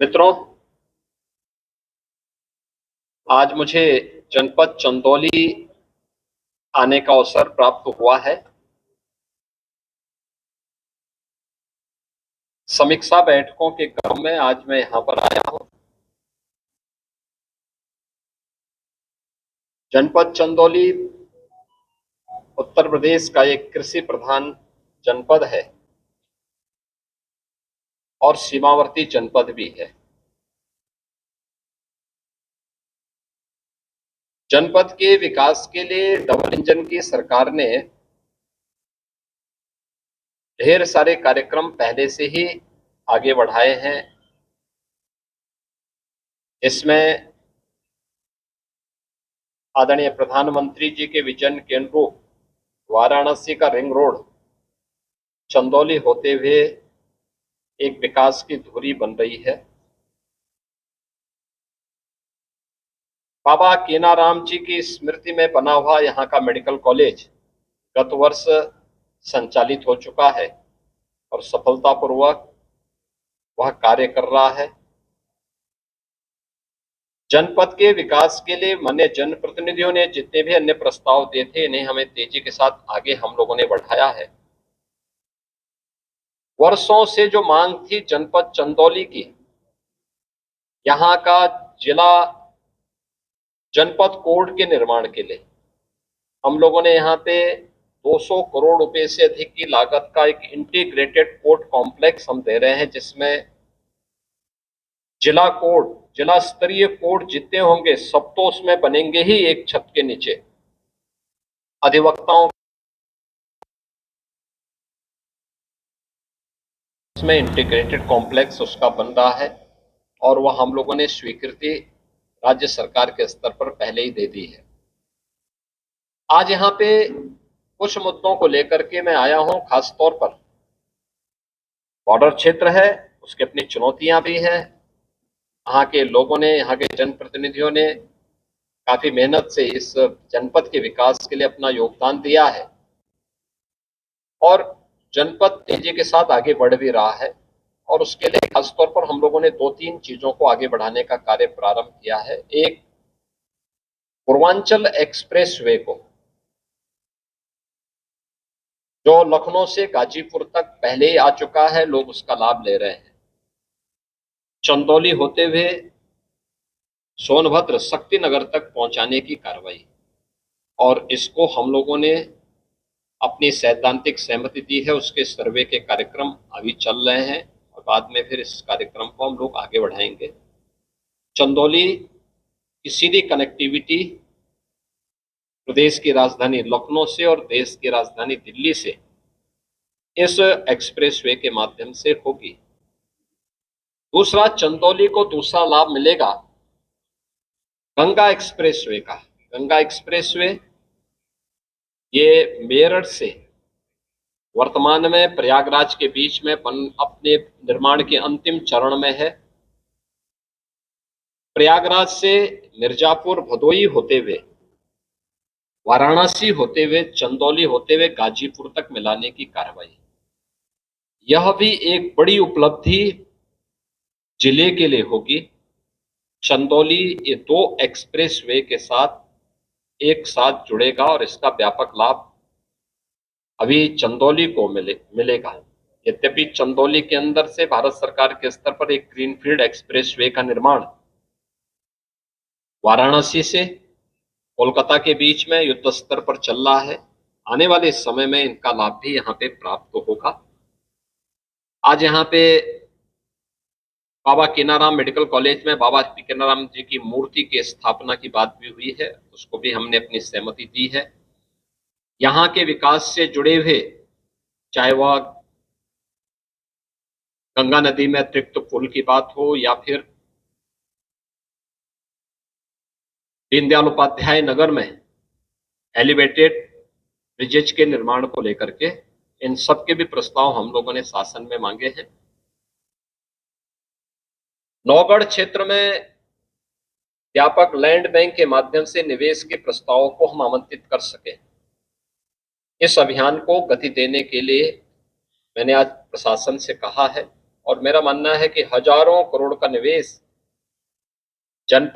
मित्रों, आज मुझे जनपद चंदौली आने का अवसर प्राप्त हुआ है। समीक्षा बैठकों के क्रम में आज मैं यहाँ पर आया हूँ। जनपद चंदौली उत्तर प्रदेश का एक कृषि प्रधान जनपद है और सीमावर्ती जनपद भी है। जनपद के विकास के लिए डबल इंजन की सरकार ने ढेर सारे कार्यक्रम पहले से ही आगे बढ़ाए हैं। इसमें आदरणीय प्रधानमंत्री जी के विजन के अनुरूप वाराणसी का रिंग रोड चंदौली होते हुए एक विकास की धुरी बन रही है। बाबा कीनाराम जी की स्मृति में बना हुआ यहाँ का मेडिकल कॉलेज गत वर्ष संचालित हो चुका है और सफलतापूर्वक वह कार्य कर रहा है। जनपद के विकास के लिए माननीय जनप्रतिनिधियों ने जितने भी अन्य प्रस्ताव दिए थे, इन्हें हमें तेजी के साथ आगे हम लोगों ने बढ़ाया है। वर्षों से जो मांग थी जनपद चंदौली की, यहाँ का जिला जनपद कोर्ट के निर्माण के लिए हम लोगों ने यहाँ पे 200 करोड़ रुपए से अधिक की लागत का एक इंटीग्रेटेड कोर्ट कॉम्प्लेक्स हम दे रहे हैं, जिसमें जिला कोर्ट, जिला स्तरीय कोर्ट जितने होंगे सब तो उसमें बनेंगे ही एक छत के नीचे। अधिवक्ताओं इसमें इंटीग्रेटेड कॉम्प्लेक्स उसका बन रहा है और वह हम लोगों ने स्वीकृति राज्य सरकार के स्तर पर पहले ही दे दी है। आज यहाँ पे कुछ मुद्दों को लेकर के मैं आया हूं। खास तौर पर बॉर्डर क्षेत्र है, उसकी अपनी चुनौतियां भी हैं। यहाँ के लोगों ने, यहाँ के जनप्रतिनिधियों ने काफी मेहनत से इस जनपद के विकास के लिए अपना योगदान दिया है और जनपद तेजी के साथ आगे बढ़ भी रहा है। और उसके लिए खासतौर पर हम लोगों ने 2-3 चीजों को आगे बढ़ाने का कार्य प्रारंभ किया है। एक, पूर्वांचल एक्सप्रेस वे को, जो लखनऊ से गाजीपुर तक पहले ही आ चुका है, लोग उसका लाभ ले रहे हैं। चंदौली होते हुए सोनभद्र शक्तिनगर तक पहुंचाने की कार्रवाई, और इसको हम लोगों ने अपनी सैद्धांतिक सहमति दी है। उसके सर्वे के कार्यक्रम अभी चल रहे हैं और बाद में फिर इस कार्यक्रम को हम लोग आगे बढ़ाएंगे। चंदौली की सीधी कनेक्टिविटी प्रदेश की राजधानी लखनऊ से और देश की राजधानी दिल्ली से इस एक्सप्रेसवे के माध्यम से होगी। दूसरा, चंदौली को दूसरा लाभ मिलेगा गंगा एक्सप्रेसवे का। गंगा एक्सप्रेसवे ये मेरठ से वर्तमान में प्रयागराज के बीच में अपने निर्माण के अंतिम चरण में है। प्रयागराज से मिर्जापुर, भदोई होते हुए, वाराणसी होते हुए, चंदौली होते हुए गाजीपुर तक मिलाने की कार्रवाई, यह भी एक बड़ी उपलब्धि जिले के लिए होगी। चंदौली ये 2 एक्सप्रेसवे के साथ एक साथ जुड़ेगा और इसका व्यापक लाभ अभी चंदौली को मिलेगा। यद्यपि चंदौली के अंदर से भारत सरकार के स्तर पर एक ग्रीनफील्ड एक्सप्रेसवे का निर्माण वाराणसी से कोलकाता के बीच में युद्ध स्तर पर चल रहा है। आने वाले समय में इनका लाभ भी यहाँ पे प्राप्त होगा। आज यहाँ पे बाबा कीनाराम मेडिकल कॉलेज में बाबा कीनाराम जी की मूर्ति की स्थापना की बात भी हुई है, उसको भी हमने अपनी सहमति दी है। यहाँ के विकास से जुड़े हुए, चाहे वह गंगा नदी में अतिरिक्त पुल की बात हो या फिर दीनदयाल उपाध्याय नगर में एलिवेटेड ब्रिजेज के निर्माण को लेकर के, इन सब के भी प्रस्ताव हम लोगों ने शासन में मांगे हैं। नौगढ़ क्षेत्र में व्यापक लैंड बैंक के माध्यम से निवेश के प्रस्तावों को हम आमंत्रित कर सके, इस अभियान को गति देने के लिए मैंने आज प्रशासन से कहा है और मेरा मानना है कि हजारों करोड़ का निवेश जनपद